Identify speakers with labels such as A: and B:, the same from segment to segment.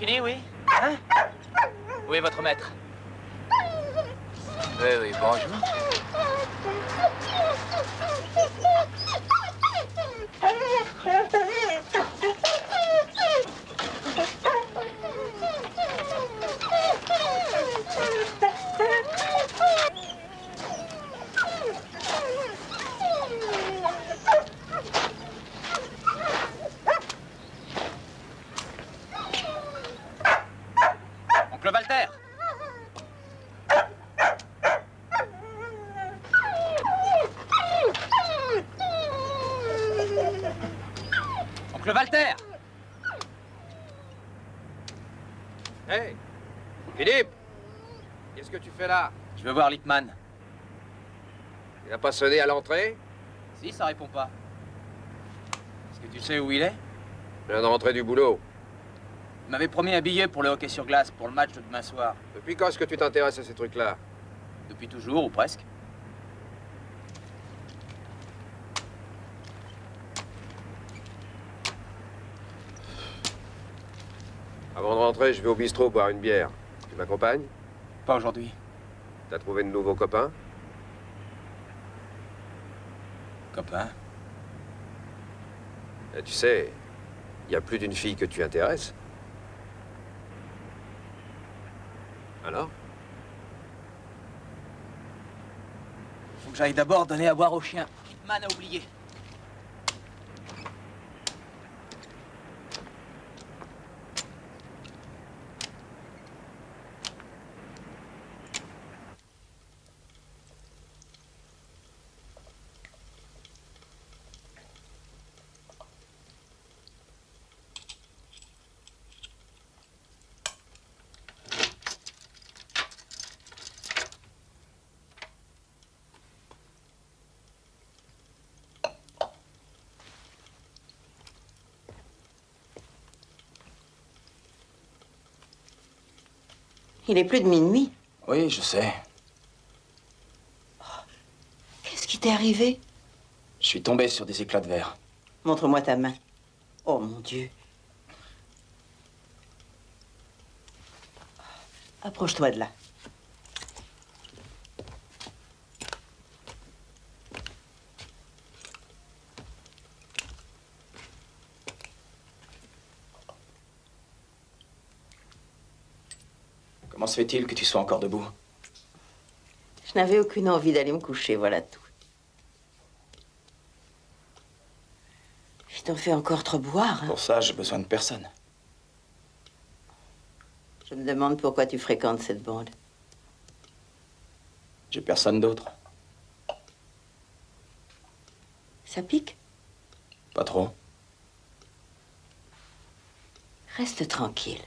A: fini, oui? Hein? Où est votre maître? Oui, oui, bonjour. Oncle Walter! Oncle Walter!
B: Hey, Philippe! Qu'est-ce que tu fais là?
A: Je veux voir Lippmann.
B: Il n'a pas sonné à l'entrée?
A: Si, ça répond pas. Est-ce que tu sais où il est?
B: Je viens de rentrer du boulot.
A: Il m'avait promis un billet pour le hockey sur glace, pour le match de demain soir.
B: Depuis quand est-ce que tu t'intéresses à ces trucs-là?
A: Depuis toujours, ou presque.
B: Avant de rentrer, je vais au bistrot boire une bière. Tu m'accompagnes?
A: Pas aujourd'hui.
B: T'as trouvé de nouveaux copains?
A: Copain?
B: Tu sais, il y a plus d'une fille que tu intéresses. Alors?
A: Faut que j'aille d'abord donner à boire au chien. Lippmann a oublié.
C: Il est plus de minuit.
A: Oui, je sais.
C: Qu'est-ce qui t'est arrivé?
A: Je suis tombé sur des éclats de verre.
C: Montre-moi ta main. Oh, mon Dieu. Approche-toi de là.
A: Comment se fait-il que tu sois encore debout?
C: Je n'avais aucune envie d'aller me coucher, voilà tout. Ils t'ont fait encore trop boire, hein?
A: Pour ça, j'ai besoin de personne.
C: Je me demande pourquoi tu fréquentes cette bande.
A: J'ai personne d'autre.
C: Ça pique?
A: Pas trop.
C: Reste tranquille.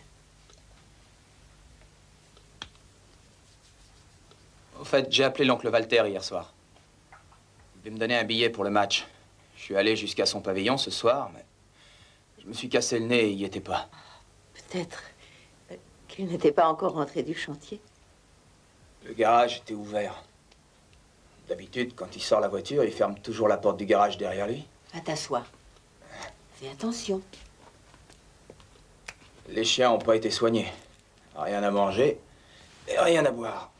A: Au fait, j'ai appelé l'oncle Walter hier soir. Il devait me donner un billet pour le match. Je suis allé jusqu'à son pavillon ce soir, mais je me suis cassé le nez et il n'y était pas.
C: Peut-être qu'il n'était pas encore rentré du chantier.
A: Le garage était ouvert. D'habitude, quand il sort la voiture, il ferme toujours la porte du garage derrière lui.
C: Va t'asseoir. Fais attention.
A: Les chiens n'ont pas été soignés. Rien à manger et rien à boire.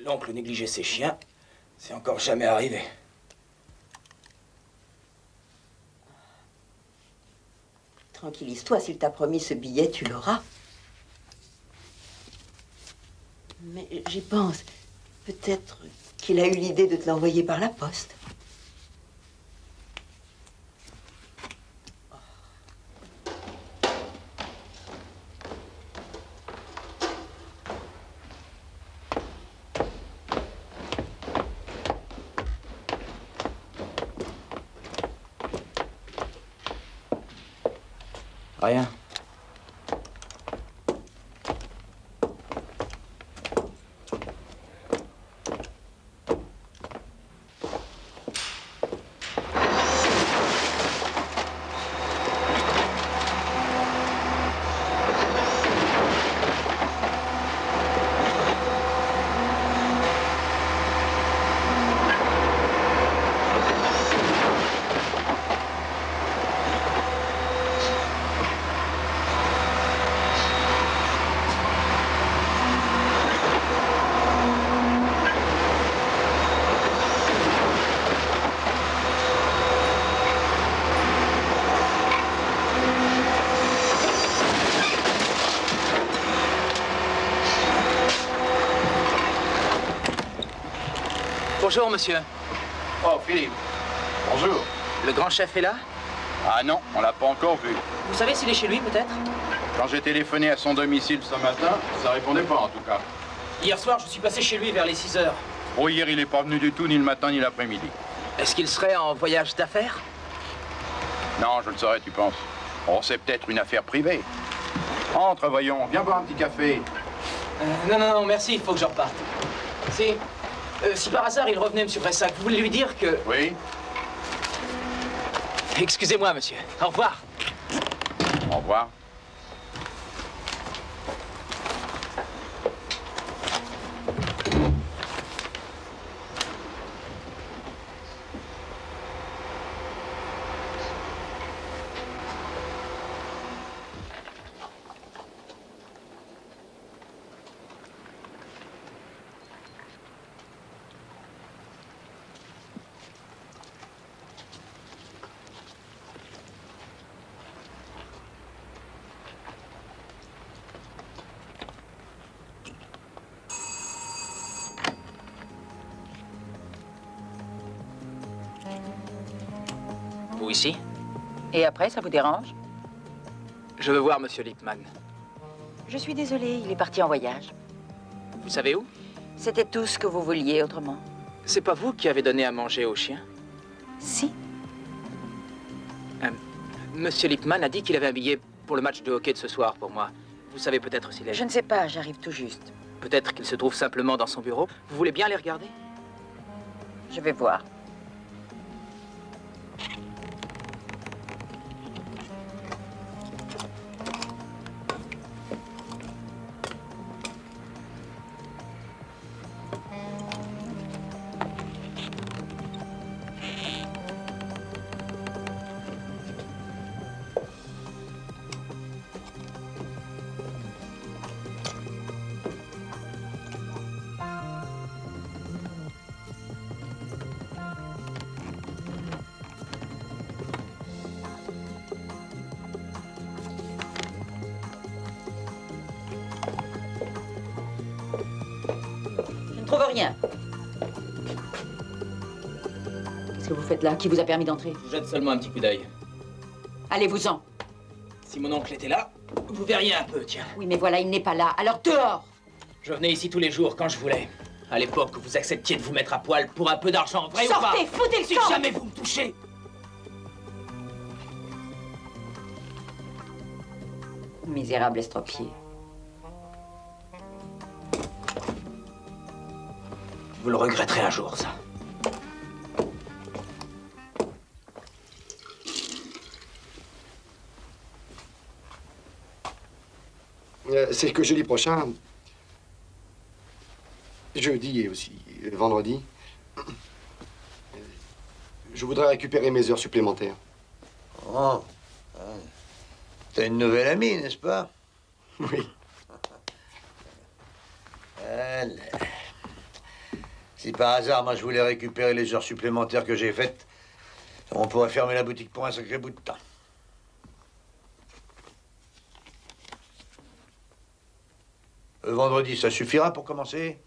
A: L'oncle négligeait ses chiens. C'est encore jamais arrivé.
C: Tranquillise-toi, s'il t'a promis ce billet, tu l'auras. Mais j'y pense. Peut-être qu'il a eu l'idée de te l'envoyer par la poste.
A: Rien. Bonjour, monsieur.
D: Oh, Philippe. Bonjour.
A: Le grand chef est là?
D: Ah non, on l'a pas encore vu.
A: Vous savez s'il est chez lui, peut-être?
D: Quand j'ai téléphoné à son domicile ce matin, ça répondait pas en tout cas.
A: Hier soir, je suis passé chez lui vers les 6 heures.
D: Oh, hier, il est pas venu du tout, ni le matin, ni l'après-midi.
A: Est-ce qu'il serait en voyage d'affaires?
D: Non, je le saurais, tu penses. Oh, c'est peut-être une affaire privée. Entre, voyons. Viens boire un petit café.
A: Non, merci, il faut que je reparte. Si par hasard il revenait, monsieur Bressac, vous voulez lui dire que...
D: Oui?
A: Excusez-moi, monsieur. Au revoir.
D: Au revoir.
A: Vous ici?
E: Et après, ça vous dérange?
A: Je veux voir monsieur Lippmann.
E: Je suis désolée, il est parti en voyage.
A: Vous savez où?
E: C'était tout ce que vous vouliez autrement.
A: C'est pas vous qui avez donné à manger aux chiens?
E: Si.
A: Monsieur Lippmann a dit qu'il avait un billet pour le match de hockey de ce soir pour moi. Vous savez peut-être s'il est...
E: Je ne sais pas, j'arrive tout juste.
A: Peut-être qu'il se trouve simplement dans son bureau. Vous voulez bien les regarder?
E: Je vais voir. Je ne trouve rien. Qu'est-ce que vous faites là? Qui vous a permis d'entrer?
A: Je jette seulement un petit coup d'œil.
E: Allez-vous-en.
A: Si mon oncle était là, vous verriez un peu, tiens.
E: Oui, mais voilà, il n'est pas là. Alors dehors!
A: Je venais ici tous les jours quand je voulais. À l'époque, vous acceptiez de vous mettre à poil pour un peu d'argent, vrai ou pas?
E: Sortez, foutez le
A: Si
E: camp!
A: jamais vous me touchez!
E: Misérable estropié.
A: Vous le regretterez un jour, ça.
F: C'est que jeudi prochain, jeudi et aussi vendredi, je voudrais récupérer mes heures supplémentaires.
G: Oh, t'as une nouvelle amie, n'est-ce pas?
F: Oui.
G: Allez. Si par hasard, moi, je voulais récupérer les heures supplémentaires que j'ai faites, on pourrait fermer la boutique pour un sacré bout de temps. Vendredi, ça suffira pour commencer?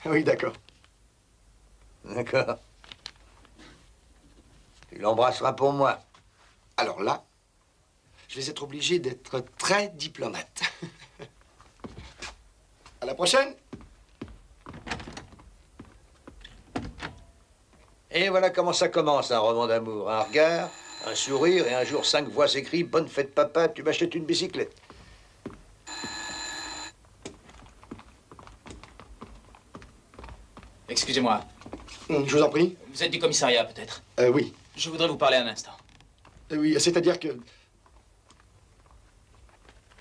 F: Oui, d'accord.
G: D'accord. Tu l'embrasseras pour moi.
F: Alors là, je vais être obligé d'être très diplomate. À la prochaine.
G: Et voilà comment ça commence, un roman d'amour. Un regard, un sourire, et un jour, 5 voix s'écrient « Bonne fête, papa, tu m'achètes une bicyclette ».
A: Excusez-moi.
F: Je vous en prie.
A: Vous êtes du commissariat, peut-être?
F: Oui.
A: Je voudrais vous parler un instant.
F: Oui, c'est-à-dire que...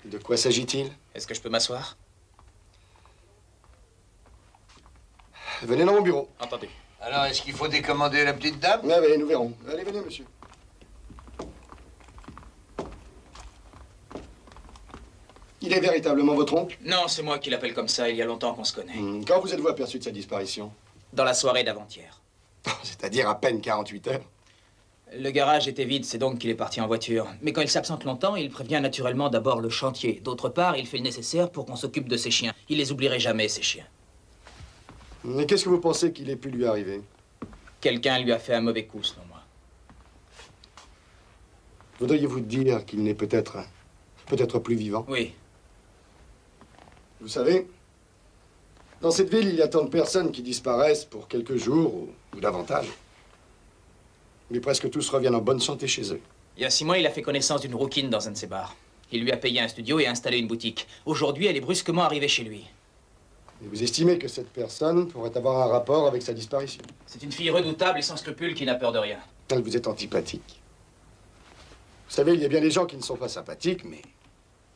F: De quoi s'agit-il?
A: Est-ce que je peux m'asseoir?
F: Venez dans mon bureau.
A: Entendu.
G: Alors, est-ce qu'il faut décommander la petite dame?
F: Oui, nous verrons. Allez, venez, monsieur. Il est véritablement votre oncle?
A: Non, c'est moi qui l'appelle comme ça. Il y a longtemps qu'on se connaît.
F: Quand vous êtes-vous aperçu de sa disparition?
A: Dans la soirée d'avant-hier.
F: C'est-à-dire à peine 48 heures.
A: Le garage était vide, c'est donc qu'il est parti en voiture. Mais quand il s'absente longtemps, il prévient naturellement d'abord le chantier. D'autre part, il fait le nécessaire pour qu'on s'occupe de ses chiens. Il les oublierait jamais, ces chiens.
F: Et qu'est-ce que vous pensez qu'il ait pu lui arriver?
A: Quelqu'un lui a fait un mauvais coup, selon moi.
F: Voudriez-vous dire qu'il n'est peut-être plus vivant?
A: Oui.
F: Vous savez, dans cette ville, il y a tant de personnes qui disparaissent pour quelques jours ou davantage. Mais presque tous reviennent en bonne santé chez eux.
A: Il y a 6 mois, il a fait connaissance d'une rouquine dans un de ses bars. Il lui a payé un studio et installé une boutique. Aujourd'hui, elle est brusquement arrivée chez lui.
F: Et vous estimez que cette personne pourrait avoir un rapport avec sa disparition?
A: C'est une fille redoutable et sans scrupules qui n'a peur de rien.
F: Elle vous est antipathique. Vous savez, il y a bien des gens qui ne sont pas sympathiques, mais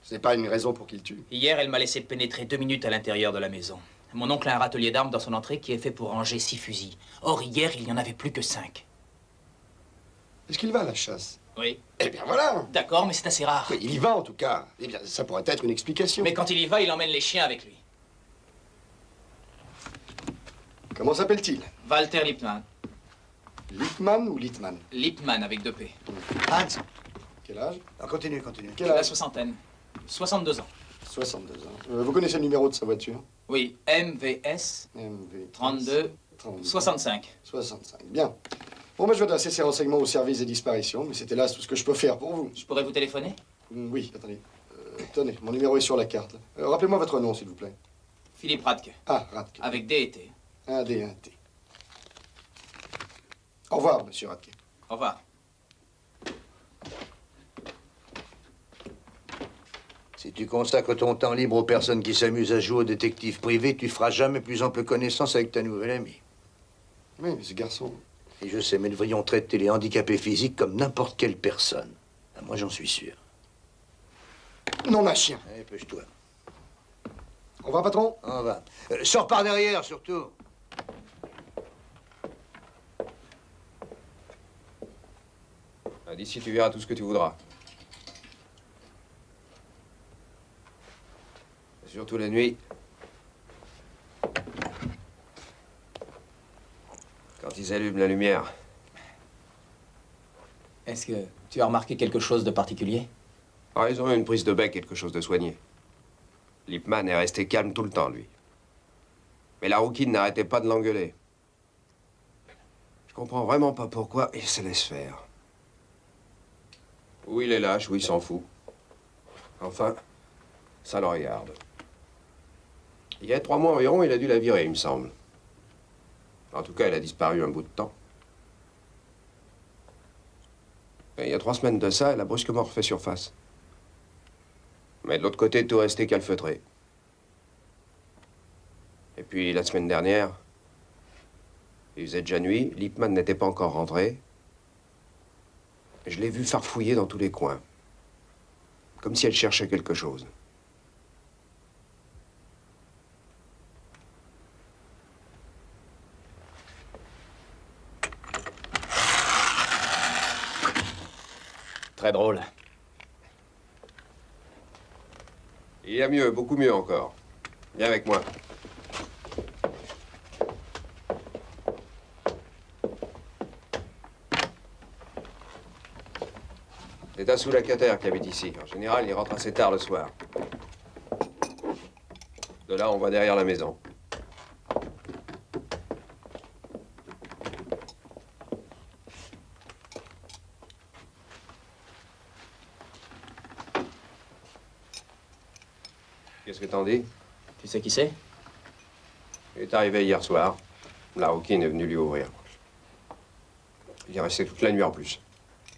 F: ce n'est pas une raison pour qu'ils tuent.
A: Hier, elle m'a laissé pénétrer 2 minutes à l'intérieur de la maison. Mon oncle a un râtelier d'armes dans son entrée qui est fait pour ranger 6 fusils. Or, hier, il n'y en avait plus que 5.
F: Est-ce qu'il va à la chasse?
A: Oui.
F: Eh bien voilà.
A: D'accord, mais c'est assez rare.
F: Oui, il y va en tout cas. Eh bien, ça pourrait être une explication.
A: Mais quand il y va, il emmène les chiens avec lui.
F: Comment s'appelle-t-il?
A: Walter Lippmann.
F: Lippmann ou Littmann?
A: Lippmann avec 2 P.
G: Hans,
F: Quel âge?
G: continue.
F: Quel
A: La
F: âge?
A: soixantaine. 62 ans.
F: 62 ans. Vous connaissez le numéro de sa voiture?
A: Oui, MVS
F: MV
A: 32 65.
F: 65. Bien. Bon, moi, je vais adresser ces renseignements au service des disparitions, mais c'est hélas tout ce que je peux faire pour vous.
A: Je pourrais vous téléphoner?
F: Oui, attendez. Tenez, mon numéro est sur la carte. Rappelez-moi votre nom, s'il vous plaît.
A: Philippe Radke.
F: Ah, Radke.
A: Avec D et T.
F: Un D, un T. Au revoir, monsieur Radke.
A: Au revoir.
G: si tu consacres ton temps libre aux personnes qui s'amusent à jouer aux détectives privés, tu feras jamais plus ample connaissance avec ta nouvelle amie.
F: Oui, mais ce garçon...
G: Et je sais, mais nous devrions traiter les handicapés physiques comme n'importe quelle personne. Ah, moi, j'en suis sûr.
F: Non, un chien.
G: Allez, pêche-toi.
F: Au revoir, patron.
G: On va. Sors par derrière, surtout.
B: D'ici, tu verras tout ce que tu voudras. Surtout la nuit. Quand ils allument la lumière.
A: Est-ce que tu as remarqué quelque chose de particulier?
B: Ah, ils ont eu une prise de bec, quelque chose de soigné. Lippmann est resté calme tout le temps, lui. Mais la rouquine n'arrêtait pas de l'engueuler. Je comprends vraiment pas pourquoi il se laisse faire. Ou il est lâche, ou il s'en fout. Enfin, ça le regarde. Il y a 3 mois environ, il a dû la virer, il me semble. En tout cas, elle a disparu un bout de temps. Et il y a 3 semaines de ça, elle a brusquement refait surface. Mais de l'autre côté, tout restait calfeutré. Et puis, la semaine dernière, il faisait déjà nuit, Lippmann n'était pas encore rentré. Je l'ai vu farfouiller dans tous les coins. Comme si elle cherchait quelque chose.
A: Très drôle.
B: Il y a mieux, beaucoup mieux encore. Viens avec moi. C'est un sous-locataire qui habite ici. En général, il rentre assez tard le soir. De là, on voit derrière la maison. Qu'est-ce que t'en dis?
A: Tu sais qui c'est?
B: Il est arrivé hier soir. La rouquine est venue lui ouvrir. Il est resté toute la nuit en plus.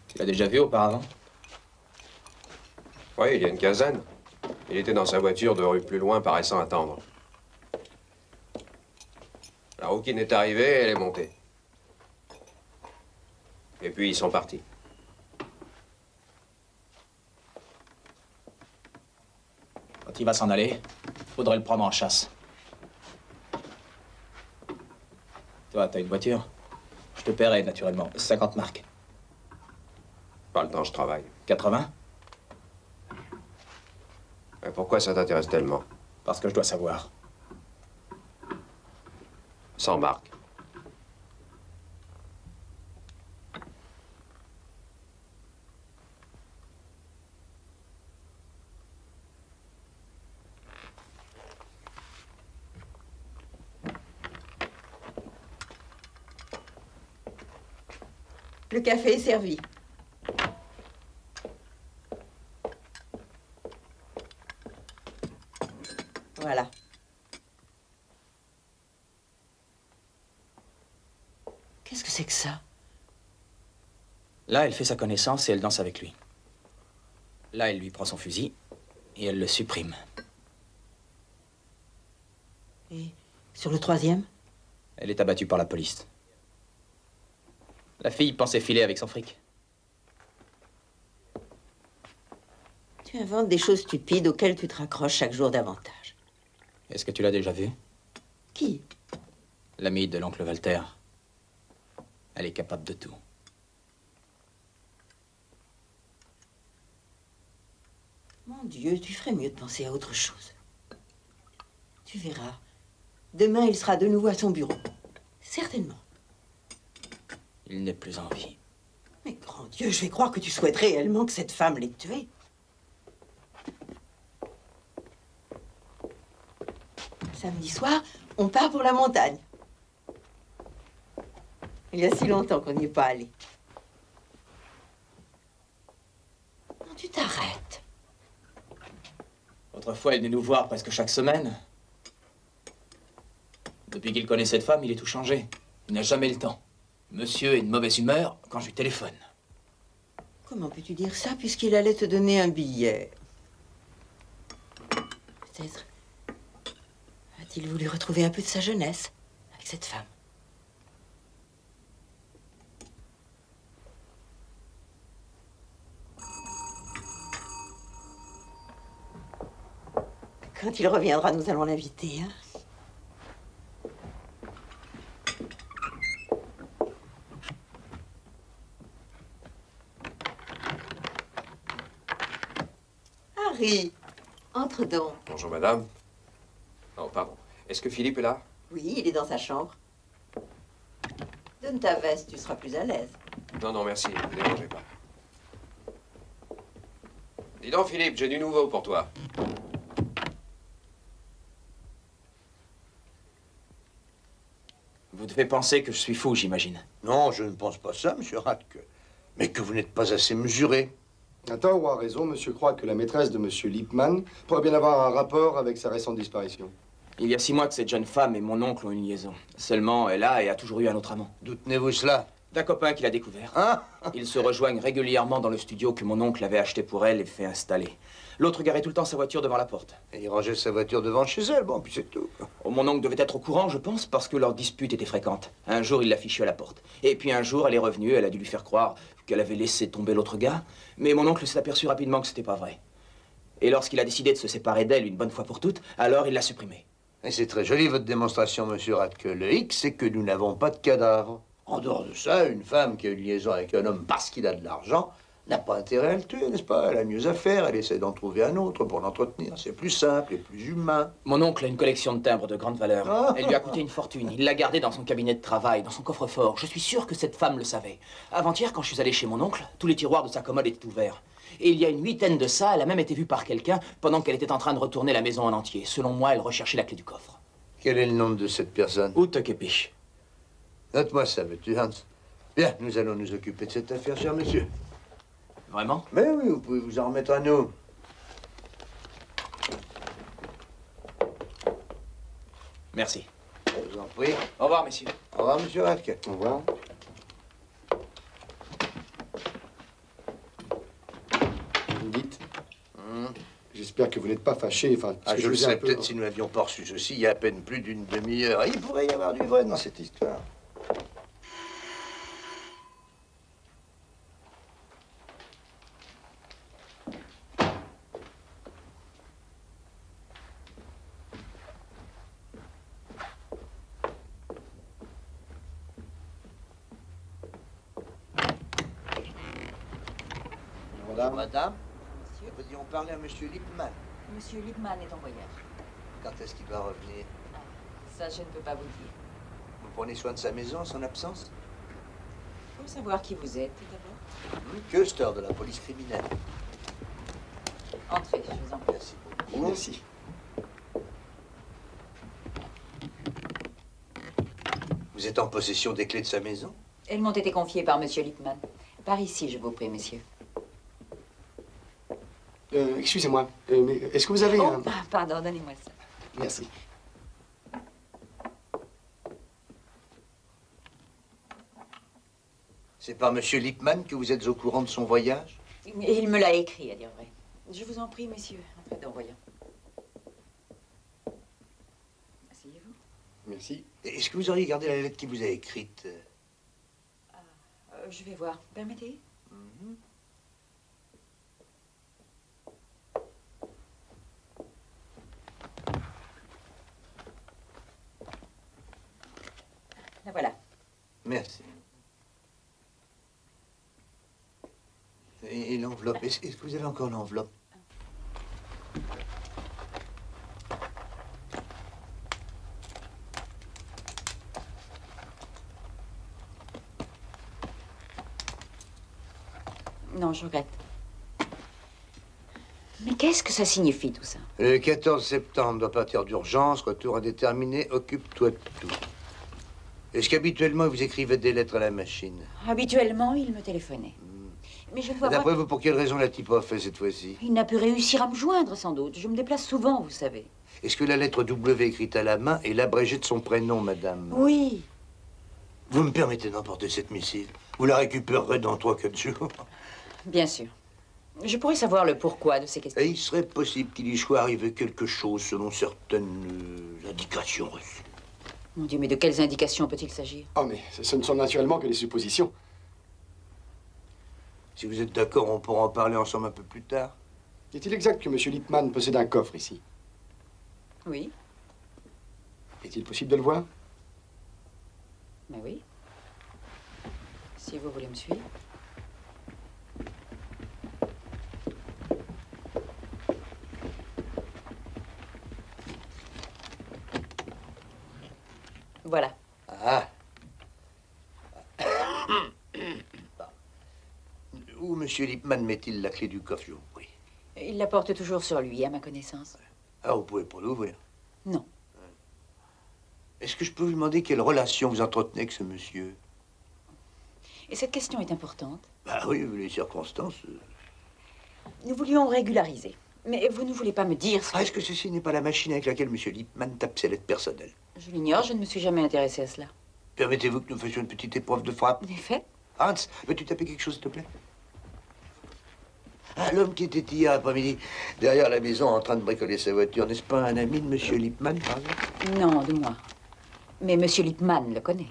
A: Tu l'as déjà vu auparavant?
B: Oui, il y a une quinzaine. Il était dans sa voiture 2 rues plus loin, paraissant attendre. La rouquine est arrivée et elle est montée. Et puis ils sont partis.
A: Quand il va s'en aller, faudrait le prendre en chasse. Toi, t'as une voiture? Je te paierai, naturellement. 50 marks.
B: Pas le temps, je travaille.
A: 80?
B: Et pourquoi ça t'intéresse tellement?
A: Parce que je dois savoir.
B: 100 marques.
C: Le café est servi. Voilà. Qu'est-ce que c'est que ça?
A: Là, elle fait sa connaissance et elle danse avec lui. Là, elle lui prend son fusil et elle le supprime.
C: Et sur le troisième?
A: Elle est abattue par la police. La fille pensait filer avec son fric.
C: Tu inventes des choses stupides auxquelles tu te raccroches chaque jour davantage.
A: Est-ce que tu l'as déjà vue?
C: Qui?
A: L'amie de l'oncle Walter. Elle est capable de tout.
C: Mon Dieu, tu ferais mieux de penser à autre chose. Tu verras. Demain, il sera de nouveau à son bureau. Certainement.
A: Il n'est plus en vie.
C: Mais grand Dieu, je vais croire que tu souhaites réellement que cette femme l'ait tué. Samedi soir, on part pour la montagne. Il y a si longtemps qu'on n'y est pas allé. Non, tu t'arrêtes.
A: Autrefois, il venait nous voir presque chaque semaine. Depuis qu'il connaît cette femme, il est tout changé. Il n'a jamais le temps. Monsieur est de mauvaise humeur quand je lui téléphone.
C: Comment peux-tu dire ça puisqu'il allait te donner un billet? Peut-être a-t-il voulu retrouver un peu de sa jeunesse avec cette femme. Quand il reviendra, nous allons l'inviter, hein? Harry, entre donc.
B: Bonjour, madame. Oh, pardon. Est-ce que Philippe est là?
C: Oui, il est dans sa chambre. Donne ta veste, tu seras plus à l'aise.
B: Non, non, merci. Ne vous dérangez pas. Dis donc, Philippe, j'ai du nouveau pour toi.
A: Vous devez penser que je suis fou, j'imagine.
G: Non, je ne pense pas ça, monsieur Radke. Mais que vous n'êtes pas assez mesuré.
F: À tort ou à raison, monsieur croit que la maîtresse de monsieur Lippmann pourrait bien avoir un rapport avec sa récente disparition.
A: Il y a 6 mois que cette jeune femme et mon oncle ont une liaison. Seulement, elle a et a toujours eu un autre amant.
G: D'où tenez-vous cela?
A: D'un copain qu'il a découvert.
G: Hein?
A: Ils se rejoignent régulièrement dans le studio que mon oncle avait acheté pour elle et fait installer. L'autre garait tout le temps sa voiture devant la porte.
G: Et il rangeait sa voiture devant chez elle, bon, puis c'est tout.
A: Oh, mon oncle devait être au courant, je pense, parce que leurs disputes étaient fréquentes. Un jour, il l'a fichue à la porte. Et puis un jour, elle est revenue, elle a dû lui faire croire qu'elle avait laissé tomber l'autre gars. Mais mon oncle s'est aperçu rapidement que c'était pas vrai. Et lorsqu'il a décidé de se séparer d'elle une bonne fois pour toutes, alors il l'a supprimée.
G: Et c'est très joli, votre démonstration, monsieur Radke. Le hic, c'est que nous n'avons pas de cadavre. En dehors de ça, une femme qui a une liaison avec un homme parce qu'il a de l'argent n'a pas intérêt à le tuer, n'est-ce pas? Elle a mieux à faire, elle essaie d'en trouver un autre pour l'entretenir. C'est plus simple et plus humain.
A: Mon oncle a une collection de timbres de grande valeur.
G: Ah.
A: Elle lui a coûté une fortune. Il l'a gardée dans son cabinet de travail, dans son coffre-fort. Je suis sûr que cette femme le savait. Avant-hier, quand je suis allé chez mon oncle, tous les tiroirs de sa commode étaient ouverts. Et il y a une 8aine de ça, elle a même été vue par quelqu'un pendant qu'elle était en train de retourner la maison en entier. Selon moi, elle recherchait la clé du coffre.
G: Quel est le nom de cette personne?
A: Ute Kepisch.
G: Note-moi ça, veux-tu, Hans? Bien, nous allons nous occuper de cette affaire, cher monsieur.
A: Vraiment?
G: Mais oui, vous pouvez vous en remettre à nous.
A: Merci.
G: Je vous en prie.
A: Au revoir, messieurs.
G: Au revoir, monsieur Radke.
F: Au revoir. Dites, j'espère que vous n'êtes pas fâché. Enfin, parce
G: Ah,
F: que
G: je le
F: vous ai
G: sais,
F: un peu-
G: peut-être si nous n'avions pas reçu ceci il y a à peine plus d'une demi-heure. Il pourrait y avoir du vrai dans cette histoire.
F: Madame,
G: Madame, nous voulions parler à monsieur Lippmann.
E: Monsieur Lippmann est en voyage.
G: Quand est-ce qu'il va revenir?
E: Ça, je ne peux pas vous dire.
G: Vous prenez soin de sa maison en son absence?
E: Faut savoir qui vous êtes, tout d'abord.
G: Custer de la police criminelle.
E: Entrez, je vous en prie.
G: Merci beaucoup.
F: merci.
G: Vous êtes en possession des clés de sa maison?
E: Elles m'ont été confiées par Monsieur Lippmann. Par ici, je vous prie, messieurs.
F: Excusez-moi, mais est-ce que vous avez un...
E: Pardon, donnez-moi ça.
F: Merci.
G: C'est par Monsieur Lippmann que vous êtes au courant de son voyage?
E: Il me l'a écrit, à dire vrai. Je vous en prie, messieurs. Entrez donc, voyons. Asseyez-vous.
F: Merci.
G: Est-ce que vous auriez gardé la lettre qu'il vous a écrite?
E: Je vais voir. Permettez? La voilà.
G: Merci. Et l'enveloppe, est-ce que vous avez encore l'enveloppe?
E: Non, je regrette. Mais qu'est-ce que ça signifie, tout ça?
G: Le 14 septembre, doit partir d'urgence, retour indéterminé, occupe-toi de tout. Est-ce qu'habituellement, vous écrivez des lettres à la machine?
E: Habituellement, il me téléphonait. Mais je ne vois pas...
G: D'après vous, pour quelle raison l'a-t-il pas fait cette fois-ci?
E: Il n'a pu réussir à me joindre, sans doute. Je me déplace souvent, vous savez.
G: Est-ce que la lettre W écrite à la main est l'abrégé de son prénom, madame?
E: Oui.
G: Vous me permettez d'emporter cette missive? Vous la récupérerez dans 3-4 jours.
E: Bien sûr. Je pourrais savoir le pourquoi de ces questions.
G: Et il serait possible qu'il y soit arrivé quelque chose selon certaines indications reçues.
E: Mon Dieu, mais de quelles indications peut-il s'agir?
F: Oh, mais ce ne sont naturellement que des suppositions.
G: Si vous êtes d'accord, on pourra en parler ensemble un peu plus tard.
F: Est-il exact que M. Lippmann possède un coffre ici?
E: Oui.
F: Est-il possible de le voir?
E: Mais oui. Si vous voulez me suivre. Voilà.
G: Ah. Où M. Lippmann met-il la clé du coffre, je vous prie?
E: Il la porte toujours sur lui, à ma connaissance.
G: Ah, vous pouvez pas l'ouvrir?
E: Non.
G: Est-ce que je peux vous demander quelle relation vous entretenez avec ce monsieur?
E: Et cette question est importante.
G: Bah oui, vu les circonstances.
E: Nous voulions régulariser. Mais vous ne voulez pas me dire ce que...
G: Ah, est-ce que ceci n'est pas la machine avec laquelle M. Lippmann tape ses lettres personnelles?
E: Je l'ignore, je ne me suis jamais intéressée à cela.
G: Permettez-vous que nous fassions une petite épreuve de frappe?
E: En effet.
G: Hans, veux-tu taper quelque chose, s'il te plaît? Ah, l'homme qui était hier après-midi derrière la maison en train de bricoler sa voiture, n'est-ce pas un ami de M. Lippmann, par exemple?
E: Non, de moi. Mais M. Lippmann le connaît.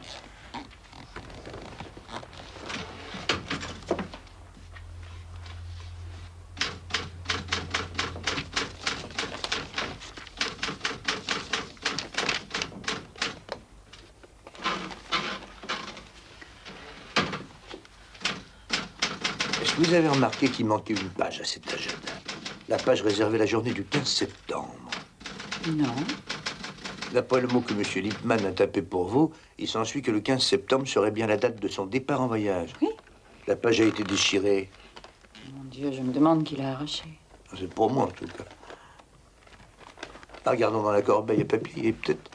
G: Est-ce que vous avez remarqué qu'il manquait une page à cet agenda? La page réservée à la journée du 15 septembre.
E: Non.
G: D'après le mot que M. Lippmann a tapé pour vous, il s'ensuit que le 15 septembre serait bien la date de son départ en voyage.
E: Oui.
G: La page a été déchirée.
E: Mon Dieu, je me demande qui l'a arraché.
G: C'est pour moi, en tout cas. Regardons dans la corbeille à papier, peut-être.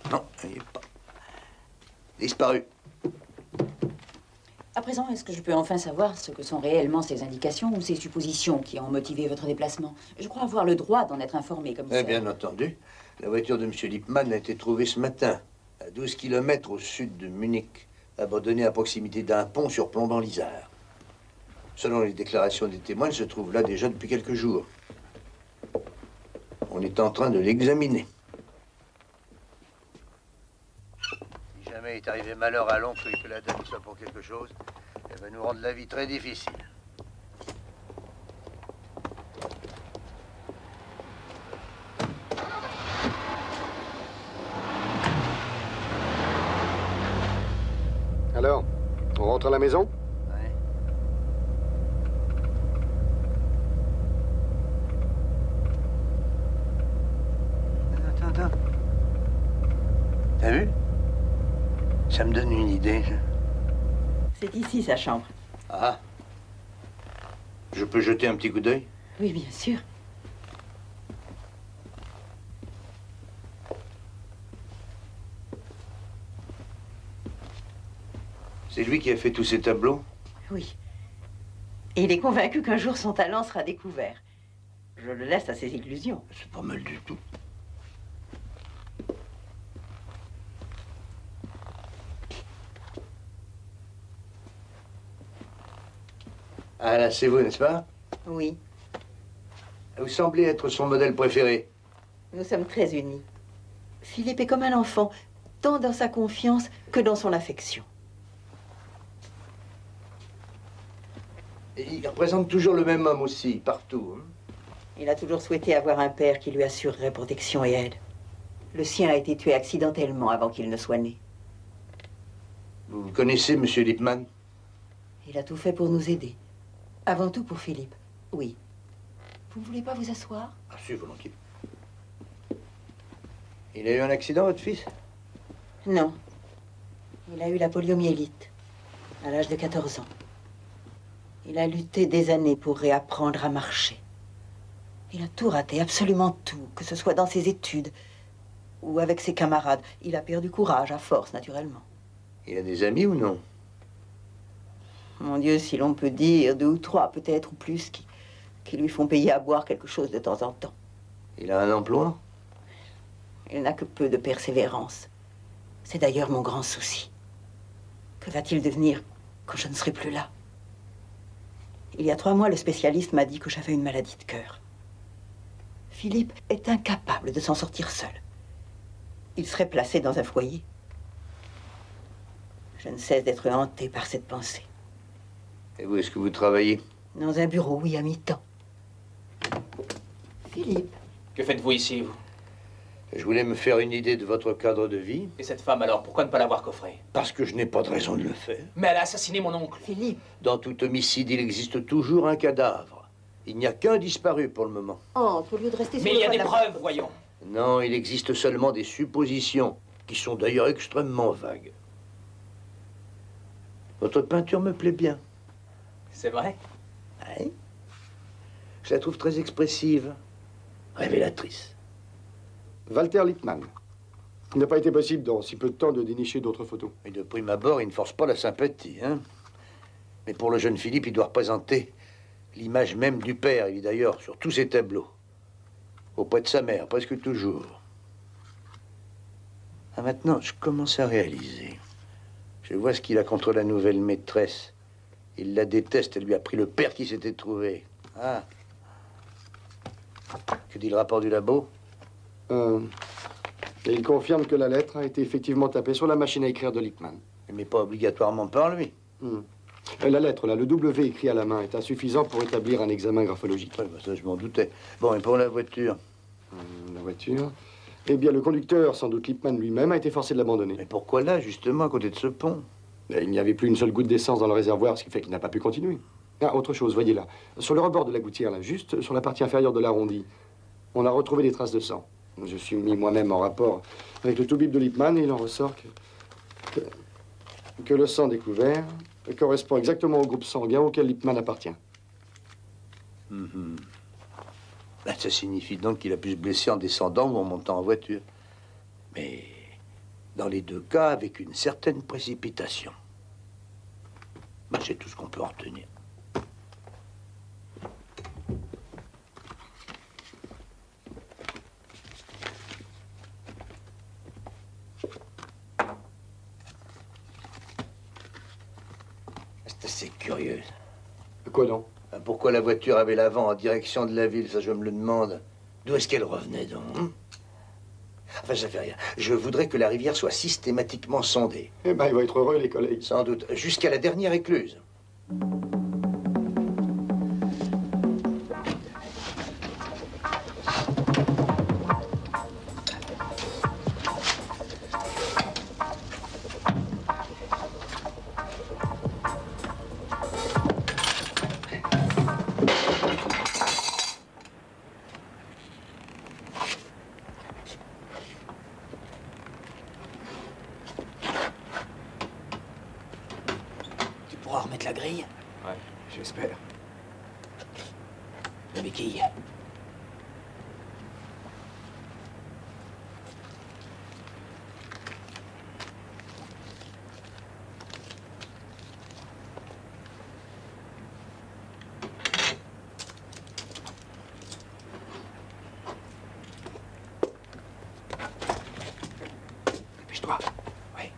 G: Non, il n'y est pas. Disparu.
E: À présent, est-ce que je peux enfin savoir ce que sont réellement ces indications ou ces suppositions qui ont motivé votre déplacement? Je crois avoir le droit d'en être informé comme ça.
G: Bien entendu. La voiture de M. Lippmann a été trouvée ce matin, à 12 km au sud de Munich, abandonnée à proximité d'un pont surplombant l'Isère. Selon les déclarations des témoins, elle se trouve là déjà depuis quelques jours. On est en train de l'examiner. Si jamais il est arrivé malheur à l'oncle et que la dame soit pour quelque chose, elle va nous rendre la vie très difficile.
F: Alors, on rentre à la maison?
G: Ouais. Attends. T'as vu? Ça me donne une idée.
C: C'est ici, sa chambre.
G: Ah. Je peux jeter un petit coup d'œil?
C: Oui, bien sûr.
G: C'est lui qui a fait tous ces tableaux?
C: Oui. Et il est convaincu qu'un jour son talent sera découvert. Je le laisse à ses illusions.
G: C'est pas mal du tout. Ah là, c'est vous, n'est-ce pas?
C: Oui,
G: Vous semblez être son modèle préféré.
C: nous sommes très unis. Philippe est comme un enfant, tant dans sa confiance que dans son affection.
G: Et il représente toujours le même homme aussi, partout. Hein?
C: Il a toujours souhaité avoir un père qui lui assurerait protection et aide. Le sien a été tué accidentellement avant qu'il ne soit né.
G: Vous connaissez Monsieur Lippmann?
C: Il a tout fait pour nous aider. Avant tout pour Philippe, oui. Vous ne voulez pas vous asseoir?
G: Ah si, volontiers. Il a eu un accident, votre fils?
C: Non. Il a eu la poliomyélite, à l'âge de 14 ans. Il a lutté des années pour réapprendre à marcher. Il a tout raté, absolument tout, que ce soit dans ses études ou avec ses camarades. Il a perdu courage, à force, naturellement.
G: Il a des amis ou non?
C: Mon Dieu, si l'on peut dire, 2 ou 3, peut-être, ou plus, qui lui font payer à boire quelque chose de temps en temps.
G: Il a un emploi?
C: Il n'a que peu de persévérance. C'est d'ailleurs mon grand souci. Que va-t-il devenir quand je ne serai plus là? Il y a 3 mois, le spécialiste m'a dit que j'avais une maladie de cœur. Philippe est incapable de s'en sortir seul. Il serait placé dans un foyer. Je ne cesse d'être hantée par cette pensée.
G: Et où est-ce que vous travaillez?
C: Dans un bureau, oui, à mi-temps. Philippe.
A: Que faites-vous ici, vous?
G: Je voulais me faire une idée de votre cadre de vie.
A: Et cette femme, alors, pourquoi ne pas l'avoir coffrée?
G: Parce que je n'ai pas de raison de le faire.
A: Mais elle a assassiné mon oncle.
C: Philippe.
G: Dans tout homicide, il existe toujours un cadavre. Il n'y a qu'un disparu pour le moment.
C: Entre, au lieu de rester sur
A: Mais
C: le
A: il y a
C: toit
A: des
C: de la-
A: preuves, voyons.
G: Non, il existe seulement des suppositions, qui sont d'ailleurs extrêmement vagues. Votre peinture me plaît bien.
A: C'est vrai?
G: Oui. Je la trouve très expressive, révélatrice.
F: Walter Lippmann. Il n'a pas été possible, dans si peu de temps, de dénicher d'autres photos.
G: Et de prime abord, il ne force pas la sympathie, hein. Mais pour le jeune Philippe, il doit représenter l'image même du père. Il est d'ailleurs sur tous ses tableaux. Auprès de sa mère, presque toujours. Ah, maintenant, je commence à réaliser. Je vois ce qu'il a contre la nouvelle maîtresse. Il la déteste, elle lui a pris le père qui s'était trouvé. Ah. Que dit le rapport du labo?
F: Et il confirme que la lettre a été effectivement tapée sur la machine à écrire de Lippmann.
G: Mais pas obligatoirement par lui.
F: La lettre, là, le W écrit à la main, est insuffisant pour établir un examen graphologique.
G: Ouais, bah ça, je m'en doutais. Bon, et pour la voiture?
F: La voiture? Eh bien, le conducteur, sans doute Lippmann lui-même, a été forcé de l'abandonner.
G: Mais pourquoi là, justement, à côté de ce pont?
F: Il n'y avait plus une seule goutte d'essence dans le réservoir, ce qui fait qu'il n'a pas pu continuer. Ah, autre chose, voyez là. Sur le rebord de la gouttière, là, juste sur la partie inférieure de l'arrondi, on a retrouvé des traces de sang. Je suis mis moi-même en rapport avec le toubib de Lippmann et il en ressort que le sang découvert correspond exactement au groupe sanguin auquel Lippmann appartient.
G: Ben, ça signifie donc qu'il a pu se blesser en descendant ou en montant en voiture. Mais dans les deux cas, avec une certaine précipitation. Ben, c'est tout ce qu'on peut en retenir. C'est assez curieux.
F: Quoi donc?
G: Ben, pourquoi la voiture avait l'avant en direction de la ville, ça je me le demande. D'où est-ce qu'elle revenait donc, hein? Enfin, ça fait rien. Je voudrais que la rivière soit systématiquement sondée.
F: Eh ben, il va être heureux, les collègues.
G: Sans doute. Jusqu'à la dernière écluse.
A: Tu pourras remettre la grille?
B: Ouais, j'espère.
A: La béquille.
B: Dépêche-toi. Oui.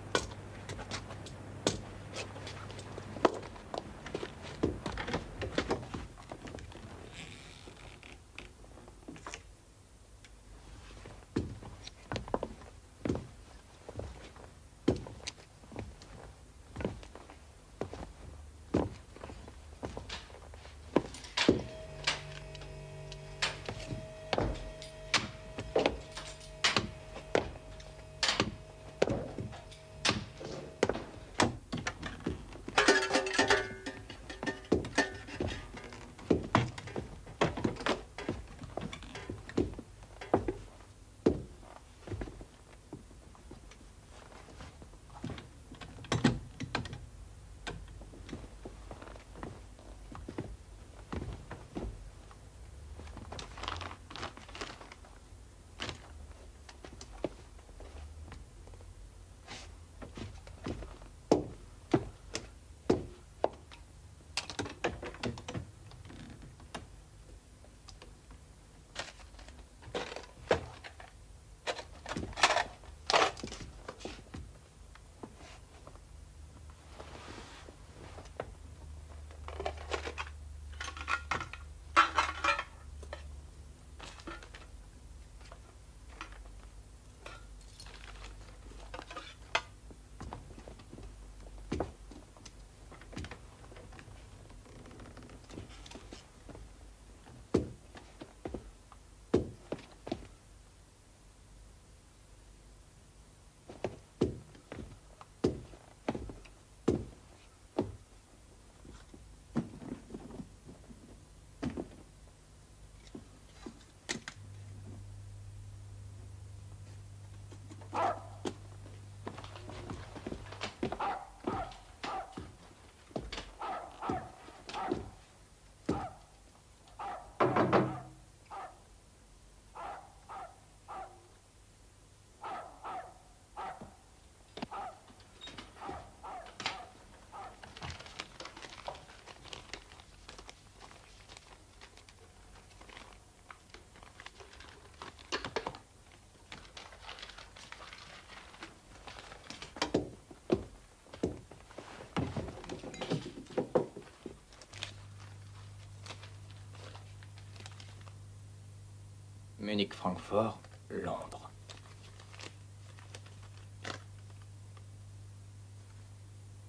A: Munich, Francfort, Londres.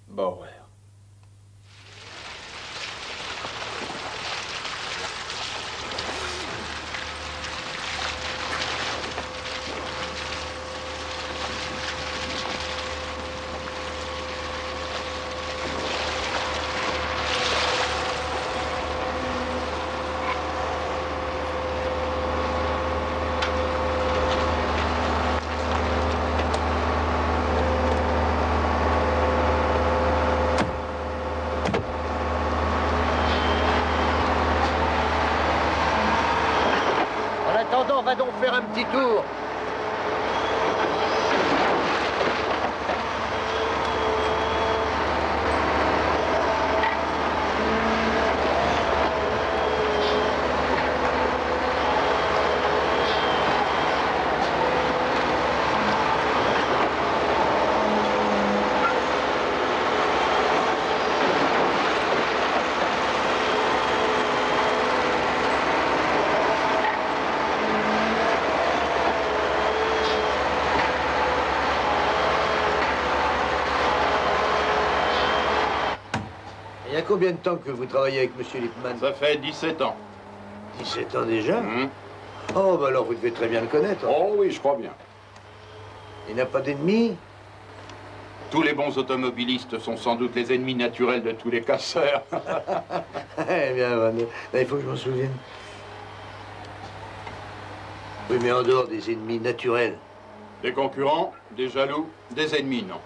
A: Bauer.
G: On va donc faire un petit tour. Il y a combien de temps que vous travaillez avec M. Lippmann?
D: Ça fait 17 ans.
G: 17 ans déjà?
D: Mmh.
G: Oh, bah alors vous devez très bien le connaître.
D: Oh oui, je crois bien.
G: Il n'a pas d'ennemis?
D: Tous les bons automobilistes sont sans doute les ennemis naturels de tous les casseurs.
G: Eh bien, là, il faut que je m'en souvienne. Oui, mais en dehors des ennemis naturels.
D: Des concurrents, des jaloux, des ennemis, non.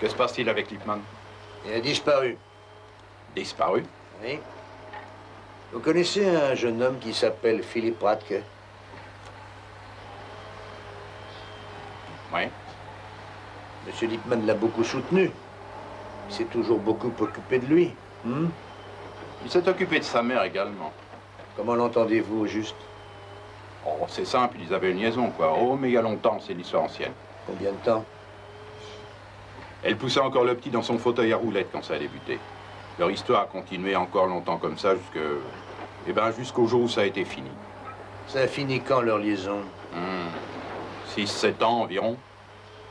D: Que se passe-t-il avec Lippmann?
G: Il a disparu.
D: Disparu?
G: Oui. Vous connaissez un jeune homme qui s'appelle Philippe Radke?
D: Oui.
G: Monsieur Lippmann l'a beaucoup soutenu. Il s'est toujours beaucoup occupé de lui.
D: Il s'est occupé de sa mère également.
G: Comment l'entendez-vous, au juste?
D: Oh, c'est simple, ils avaient une liaison, quoi. Oh, mais il y a longtemps, c'est l'histoire ancienne.
G: Combien de temps?
D: Elle poussait encore le petit dans son fauteuil à roulettes quand ça a débuté. Leur histoire a continué encore longtemps comme ça jusqu'au jour où ça a été fini.
G: Ça a fini quand, leur liaison?
D: 6-7 ans environ.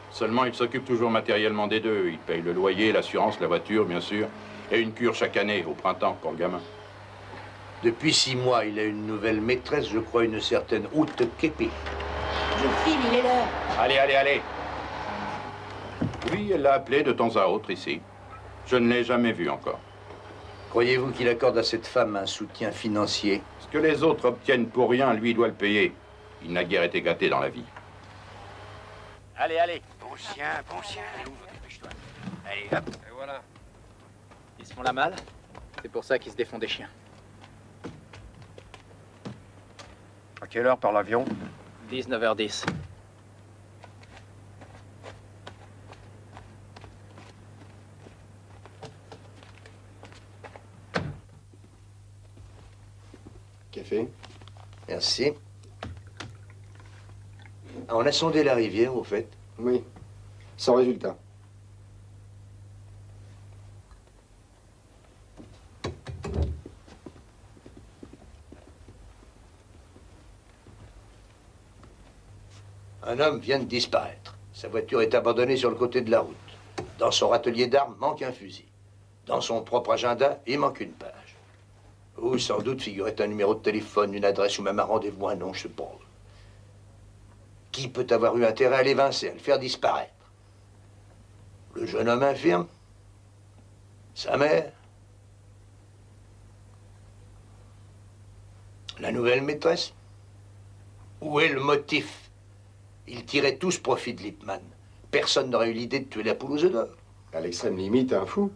D: Seulement, il s'occupe toujours matériellement des deux. Il paye le loyer, l'assurance, la voiture, bien sûr, et une cure chaque année, au printemps, pour le gamin.
G: Depuis 6 mois, il a une nouvelle maîtresse, je crois, une certaine Ruth Kepi.
E: Je file, il est l'heure.
D: Allez, allez, allez. Oui, elle l'a appelé de temps à autre ici. Je ne l'ai jamais vue encore.
G: Croyez-vous qu'il accorde à cette femme un soutien financier?
D: Ce que les autres obtiennent pour rien, lui doit le payer. Il n'a guère été gâté dans la vie.
H: Allez, allez. Bon chien, dépêche-toi. Allez, hop, et voilà.
I: Ils se font la malle. C'est pour ça qu'ils se défont des chiens.
B: À quelle heure par l'avion?
I: 19h10.
F: Café?
G: Merci. Ah, on a sondé la rivière, au fait?
F: Oui. Sans résultat.
G: Un homme vient de disparaître. Sa voiture est abandonnée sur le côté de la route. Dans son atelier d'armes, manque un fusil. Dans son propre agenda, il manque une page. Où, sans doute, figurait un numéro de téléphone, une adresse ou même un rendez-vous, un nom, je sais pas. Qui peut avoir eu intérêt à l'évincer, à le faire disparaître? Le jeune homme infirme? Sa mère? La nouvelle maîtresse? Où est le motif? Ils tiraient tous profit de Lippmann. Personne n'aurait eu l'idée de tuer la poule aux œufs d'or.
F: À l'extrême limite, un fou.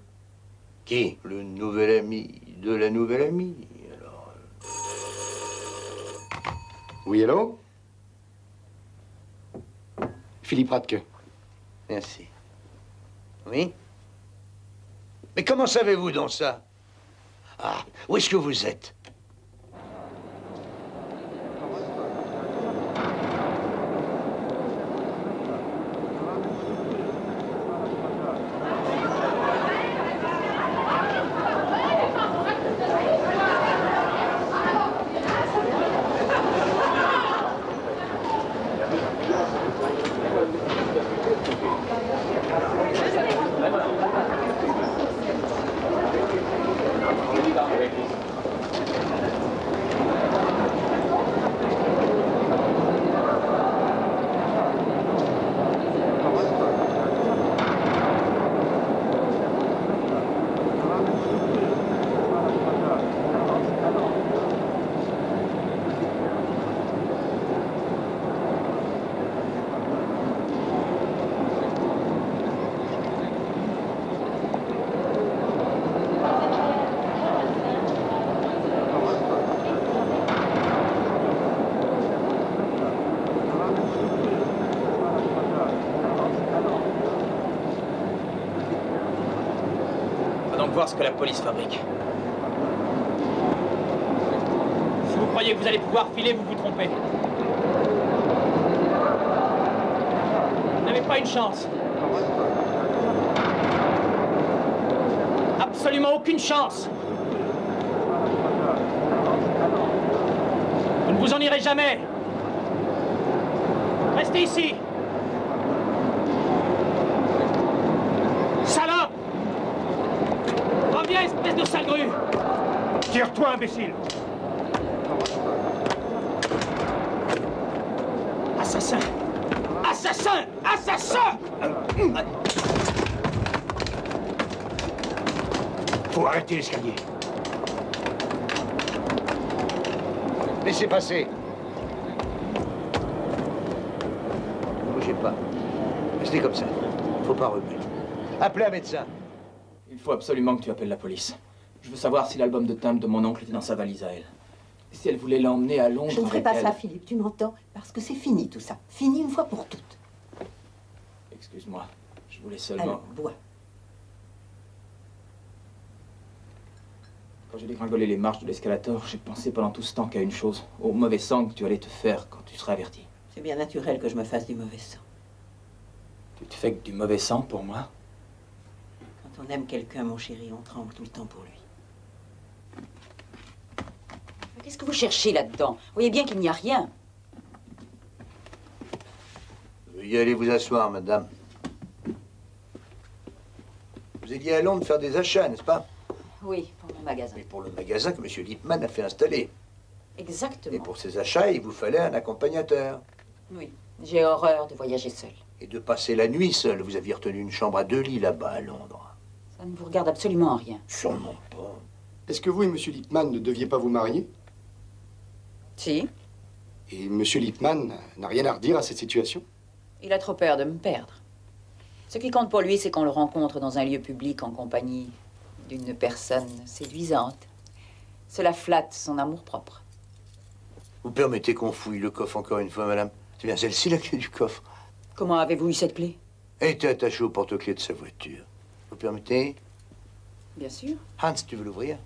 G: Qui? Le nouvel ami de la nouvelle amie. Alors...
F: Oui, hello? Philippe Radke.
G: Merci. Oui? Mais comment savez-vous donc ça? Ah, où est-ce que vous êtes?
A: Voir ce que la police fabrique.
I: Si vous croyez que vous allez pouvoir filer, vous vous trompez. Vous n'avez pas une chance. Absolument aucune chance. Vous ne vous en irez jamais. Restez ici. Salope! Reviens, espèce de sale grue!
H: Tire-toi, imbécile!
I: Assassin! Assassin! Assassin!
H: Faut arrêter l'escalier.
G: Laissez passer. Ne bougez pas. Restez comme ça. Faut pas remuer. Appelez un médecin.
A: Il faut absolument que tu appelles la police. Je veux savoir si l'album de timbre de mon oncle était dans sa valise à elle. Si elle voulait l'emmener à Londres.
C: Je ne ferai
A: avec
C: pas
A: elle.
C: ça, Philippe, tu m'entends? Parce que c'est fini tout ça. Fini une fois pour toutes.
A: Excuse-moi, je voulais seulement...
C: Alors, bois.
A: Quand j'ai dégringolé les marches de l'escalator, j'ai pensé pendant tout ce temps qu'à une chose. Au mauvais sang que tu allais te faire quand tu serais averti.
C: C'est bien naturel que je me fasse du mauvais sang.
A: Tu te fais que du mauvais sang pour moi?
C: Quand on aime quelqu'un, mon chéri, on tremble tout le temps pour lui.
E: Mais qu'est-ce que vous cherchez là-dedans? Vous voyez bien qu'il n'y a rien.
G: Veuillez aller vous asseoir, madame. Vous alliez à Londres faire des achats, n'est-ce pas?
E: Oui, pour mon magasin.
G: Mais pour le magasin que M. Lippmann a fait installer.
E: Exactement.
G: Et pour ces achats, il vous fallait un accompagnateur.
E: Oui, j'ai horreur de voyager seule.
G: Et de passer la nuit seul. Vous aviez retenu une chambre à 2 lits là-bas, à Londres.
E: Ça ne vous regarde absolument en rien.
G: Sûrement pas.
F: Est-ce que vous et M. Lippmann ne deviez pas vous marier?
E: Si.
F: Et M. Lippmann n'a rien à redire à cette situation?
E: Il a trop peur de me perdre. Ce qui compte pour lui, c'est qu'on le rencontre dans un lieu public en compagnie d'une personne séduisante. Cela flatte son amour-propre.
G: Vous permettez qu'on fouille le coffre encore une fois, madame? C'est bien celle-ci, la clé du coffre.
E: Comment avez-vous eu cette clé?
G: Elle était attachée au porte-clés de sa voiture. Vous permettez?
E: Bien sûr.
G: Hans, tu veux l'ouvrir?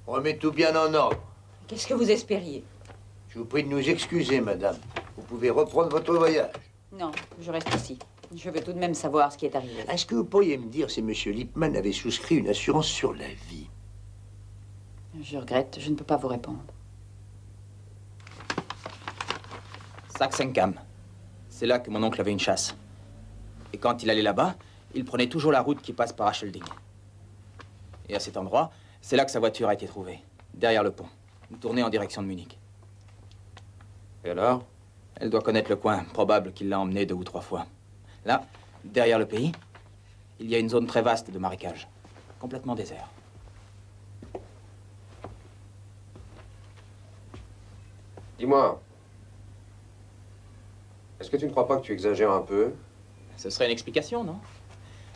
G: Remets tout bien en ordre.
E: Qu'est-ce que vous espériez?
G: Je vous prie de nous excuser, madame. Vous pouvez reprendre votre voyage.
E: Non, je reste ici. Je veux tout de même savoir ce qui est arrivé.
G: Est-ce que vous pourriez me dire si M. Lippmann avait souscrit une assurance sur la vie?
E: Je regrette, je ne peux pas vous répondre.
A: Sachsenham. C'est là que mon oncle avait une chasse. Et quand il allait là-bas, il prenait toujours la route qui passe par Aschelding. Et à cet endroit, c'est là que sa voiture a été trouvée, derrière le pont, tournée en direction de Munich.
B: Et alors?
A: Elle doit connaître le coin, probable qu'il l'a emmenée 2 ou 3 fois. Là, derrière le pays, il y a une zone très vaste de marécage, complètement désert.
B: Dis-moi, est-ce que tu ne crois pas que tu exagères un peu?
A: Ce serait une explication, non?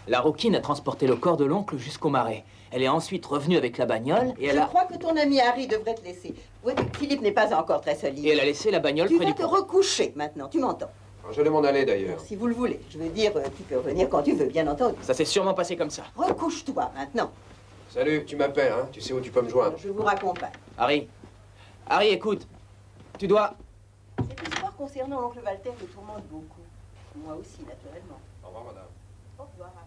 A: La rouquine a transporté le corps de l'oncle jusqu'au marais. Elle est ensuite revenue avec la bagnole et elle
C: Je
A: a...
C: crois que ton ami Harry devrait te laisser. Oui, Philippe n'est pas encore très solide.
A: Et elle a laissé la bagnole
C: Tu
A: près
C: vas
A: du
C: te
A: pont.
C: recoucher maintenant, tu m'entends?
B: Je vais m'en aller d'ailleurs.
C: Si vous le voulez. Je veux dire, tu peux revenir quand tu veux, bien entendu.
A: Ça s'est sûrement passé comme ça.
C: Recouche-toi maintenant.
B: Salut, tu m'appelles, hein? Tu sais où tu peux me joindre.
C: Je vous raccompagne.
A: Harry. Harry, écoute. Tu dois...
C: Cette histoire concernant l'oncle Walter me tourmente beaucoup. Moi aussi, naturellement.
B: Au revoir, madame.
C: Au revoir, Harry.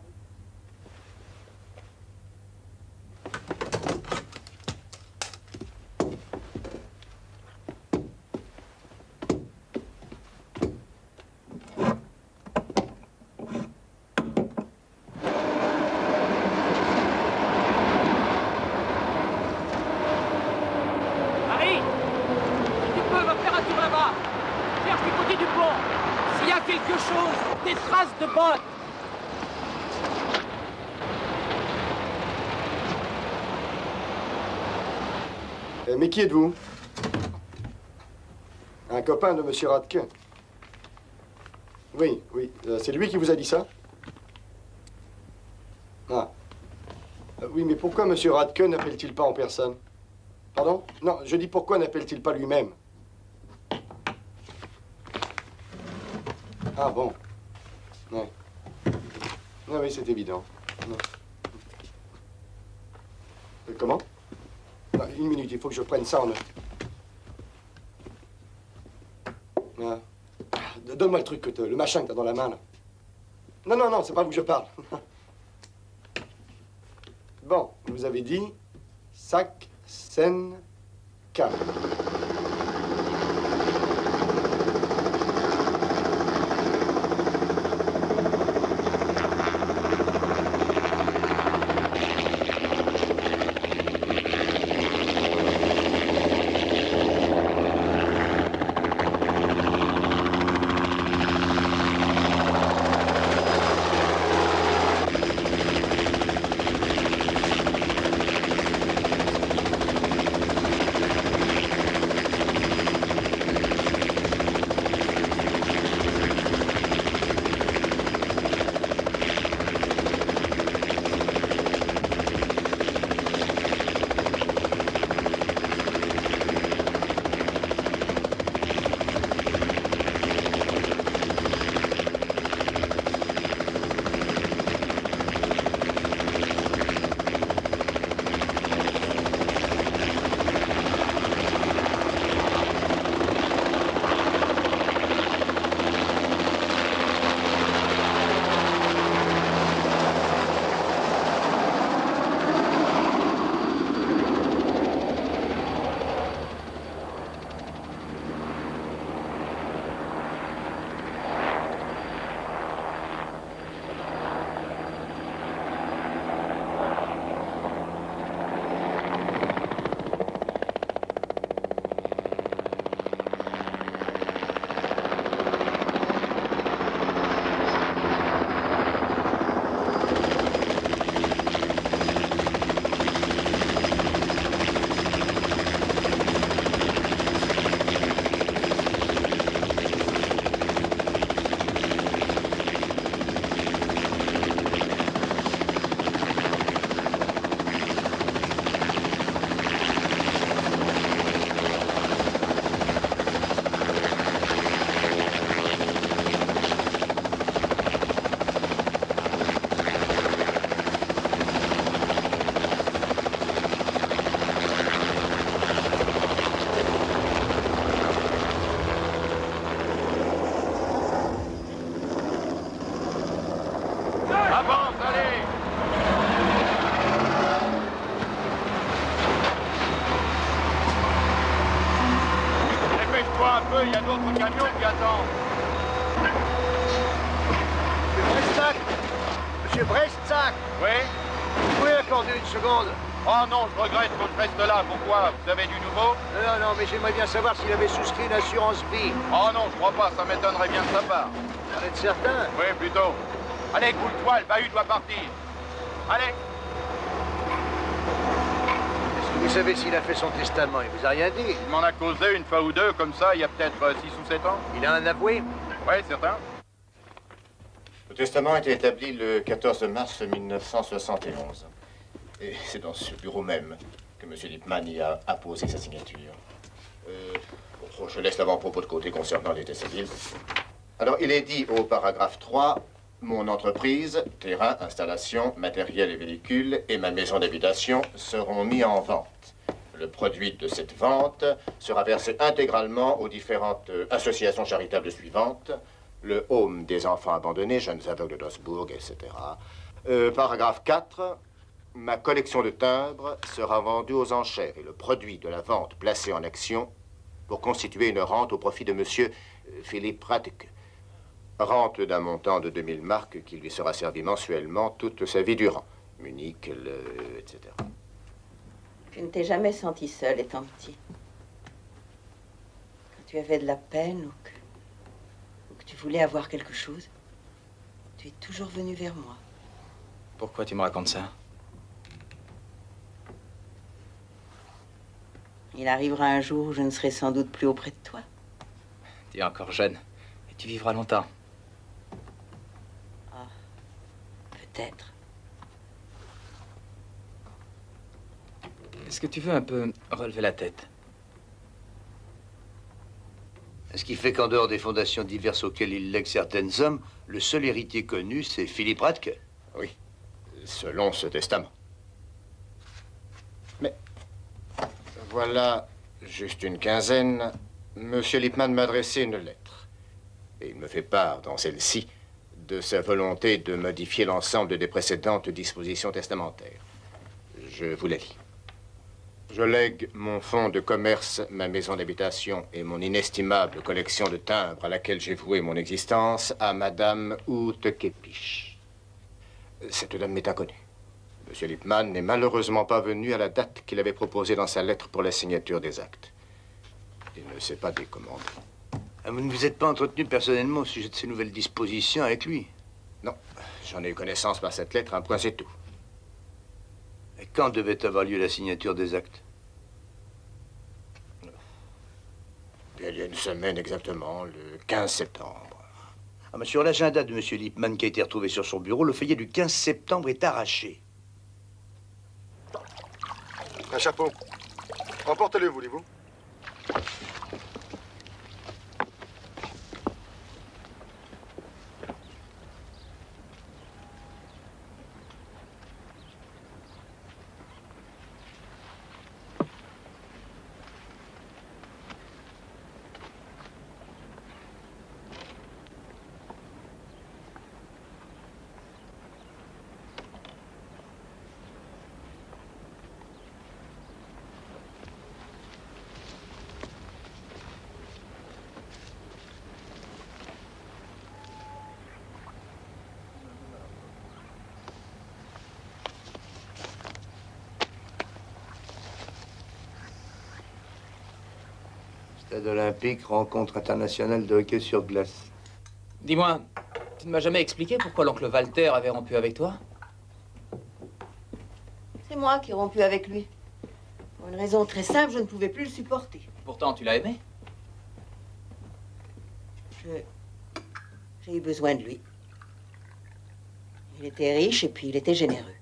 A: Harry! Si tu peux, va faire un tour là-bas. Cherche du côté du pont. S'il y a quelque chose, des traces de bottes.
F: Mais qui êtes-vous? Un copain de M. Radke. Oui, oui. C'est lui qui vous a dit ça? Ah. Oui, mais pourquoi M. Radke n'appelle-t-il pas en personne? Pardon? Non, je dis pourquoi n'appelle-t-il pas lui-même? Ah bon. Ouais. Ah oui, c'est évident. Non. Comment? Ah, une minute, il faut que je prenne ça en... Ah. Donne-moi le truc, le machin que t'as dans la main, là. Non, non, non, c'est pas vous que je parle. Bon, vous avez dit... Sachsenham.
D: feu, il y a d'autres camions qui attendent.
G: Brestac! Monsieur Brestac!
D: Oui?
G: Vous pouvez accorder une seconde?
D: Oh non, je regrette qu'on reste là. Pourquoi? Vous avez du nouveau?
G: Non, mais j'aimerais bien savoir s'il avait souscrit une assurance vie.
D: Oh non, je crois pas, ça m'étonnerait bien de sa part.
G: Vous êtes certain?
D: Oui, plutôt. Allez, coule-toi, le bahut doit partir. Allez.
G: Est-ce que vous savez s'il a fait son testament? Il vous a rien dit?
D: Il m'en a causé une fois ou deux, comme ça, il y a peut-être 6 ou 7 ans.
G: Il a un avoué?
D: Oui, certain.
J: Le testament a été établi le 14 mars 1971. Et c'est dans ce bureau même que M. Lippmann y a apposé sa signature. Je laisse l'avant-propos de côté concernant l'état civil. Alors, il est dit au paragraphe 3, mon entreprise, terrain, installation, matériel et véhicules et ma maison d'habitation seront mis en vente. Le produit de cette vente sera versé intégralement aux différentes associations charitables suivantes, le Home des enfants abandonnés, jeunes aveugles d'Osbourg, etc. Paragraphe 4. Ma collection de timbres sera vendue aux enchères et le produit de la vente placé en action pour constituer une rente au profit de monsieur Philippe Radke. Rente d'un montant de 2000 marks qui lui sera servi mensuellement toute sa vie durant. Munich, etc.
C: Je ne t'ai jamais senti seul étant petit. Quand tu avais de la peine ou que tu voulais avoir quelque chose, tu es toujours venu vers moi.
A: Pourquoi tu me racontes ça?
C: Il arrivera un jour où je ne serai sans doute plus auprès de toi.
A: Tu es encore jeune et tu vivras longtemps.
C: Ah, peut-être.
A: Est-ce que tu veux un peu relever la tête?
G: Ce qui fait qu'en dehors des fondations diverses auxquelles il lègue certaines sommes, le seul héritier connu, c'est Philippe Radke.
J: Oui, selon ce testament. Mais voilà juste une quinzaine. Monsieur Lippmann m'a adressé une lettre. Et il me fait part, dans celle-ci, de sa volonté de modifier l'ensemble des précédentes dispositions testamentaires. Je vous la lis. Je lègue mon fonds de commerce, ma maison d'habitation et mon inestimable collection de timbres à laquelle j'ai voué mon existence à Madame Ute Kepisch. Cette dame m'est inconnue. Monsieur Lippmann n'est malheureusement pas venu à la date qu'il avait proposée dans sa lettre pour la signature des actes. Il ne s'est pas décommandé.
G: Ah, vous ne vous êtes pas entretenu personnellement au sujet de ces nouvelles dispositions avec lui?
J: Non, j'en ai eu connaissance par cette lettre, un point c'est tout.
G: Et quand devait avoir lieu la signature des actes?
J: Il y a une semaine exactement, le 15 septembre.
G: Ah, mais sur l'agenda de M. Lippmann qui a été retrouvé sur son bureau, le feuillet du 15 septembre est arraché.
F: Un chapeau. Emportez-le, voulez-vous?
G: Stade olympique, rencontre internationale de hockey sur glace.
A: Dis-moi, tu ne m'as jamais expliqué pourquoi l'oncle Walter avait rompu avec toi?
C: C'est moi qui ai rompu avec lui. Pour une raison très simple, je ne pouvais plus le supporter.
A: Pourtant, tu l'as aimé.
C: J'ai eu besoin de lui. Il était riche et puis il était généreux.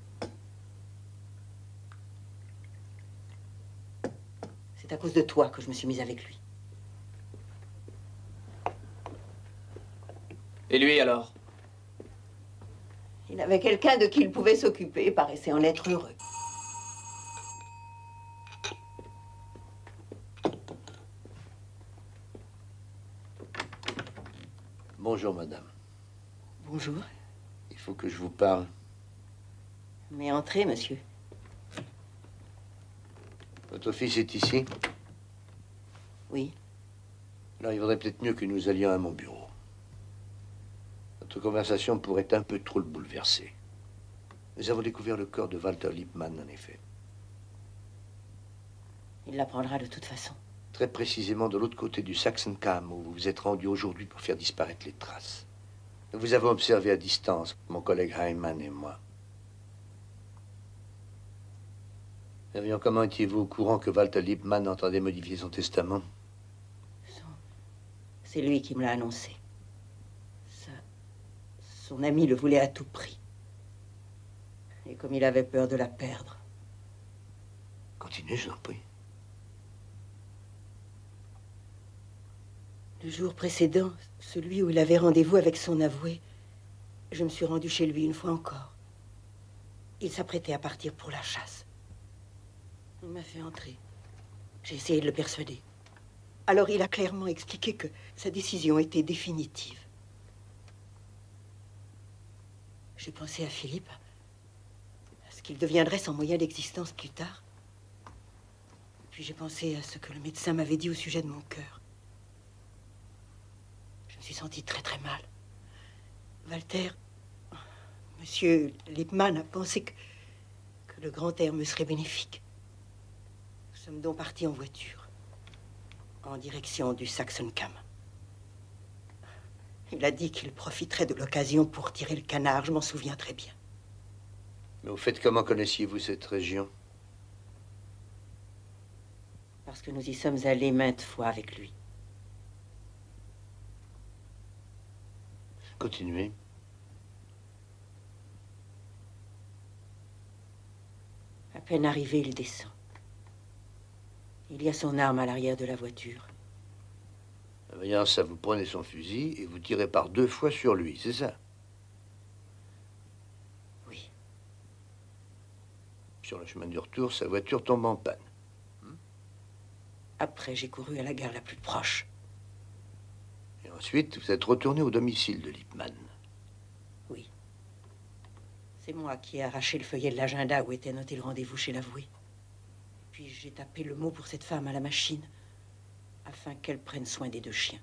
C: C'est à cause de toi que je me suis mise avec lui.
A: Et lui, alors?
C: Il avait quelqu'un de qui il pouvait s'occuper et paraissait en être heureux.
G: Bonjour, madame.
C: Bonjour.
G: Il faut que je vous parle.
C: Mais entrez, monsieur.
G: Votre fils est ici?
C: Oui.
G: Alors, il vaudrait peut-être mieux que nous allions à mon bureau. Notre conversation pourrait un peu trop le bouleverser. Nous avons découvert le corps de Walter Lippmann, en effet.
C: Il l'apprendra de toute façon.
G: Très précisément de l'autre côté du Sachsenkamm, où vous vous êtes rendu aujourd'hui pour faire disparaître les traces. Nous vous avons observé à distance, mon collègue Heimann et moi. Marion, comment étiez-vous au courant que Walter Lippmann entendait modifier son testament?
C: C'est lui qui me l'a annoncé. Son ami le voulait à tout prix. Et comme il avait peur de la perdre.
G: Continuez, je vous en prie.
C: Le jour précédent, celui où il avait rendez-vous avec son avoué, je me suis rendue chez lui une fois encore. Il s'apprêtait à partir pour la chasse. Il m'a fait entrer. J'ai essayé de le persuader. Alors il a clairement expliqué que sa décision était définitive. J'ai pensé à Philippe, à ce qu'il deviendrait sans moyen d'existence plus tard. Puis j'ai pensé à ce que le médecin m'avait dit au sujet de mon cœur. Je me suis sentie très très mal. Walter, Monsieur Lippmann a pensé que le grand air me serait bénéfique. Nous sommes donc partis en voiture, en direction du Sachsenkamm. Il a dit qu'il profiterait de l'occasion pour tirer le canard, je m'en souviens très bien.
G: Mais au fait, comment connaissiez-vous cette région?
C: Parce que nous y sommes allés maintes fois avec lui.
G: Continuez.
C: À peine arrivé, il descend. Il y a son arme à l'arrière de la voiture.
G: Voyant ça, vous prenez son fusil et vous tirez par 2 fois sur lui, c'est ça?
C: Oui.
G: Sur le chemin du retour, sa voiture tombe en panne.
C: Après, j'ai couru à la gare la plus proche.
G: Et ensuite, vous êtes retourné au domicile de Lippmann.
C: Oui. C'est moi qui ai arraché le feuillet de l'agenda où était noté le rendez-vous chez l'avoué. Puis j'ai tapé le mot pour cette femme à la machine, afin qu'elle prenne soin des 2 chiens.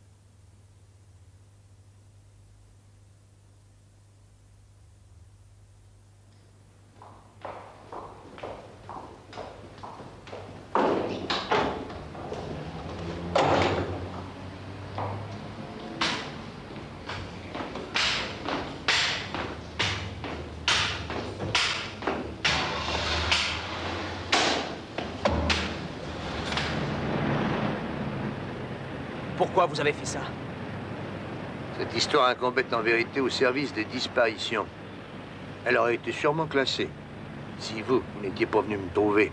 A: Pourquoi vous avez fait ça?
G: Cette histoire incombait en vérité au service des disparitions. Elle aurait été sûrement classée, si vous n'étiez pas venu me trouver.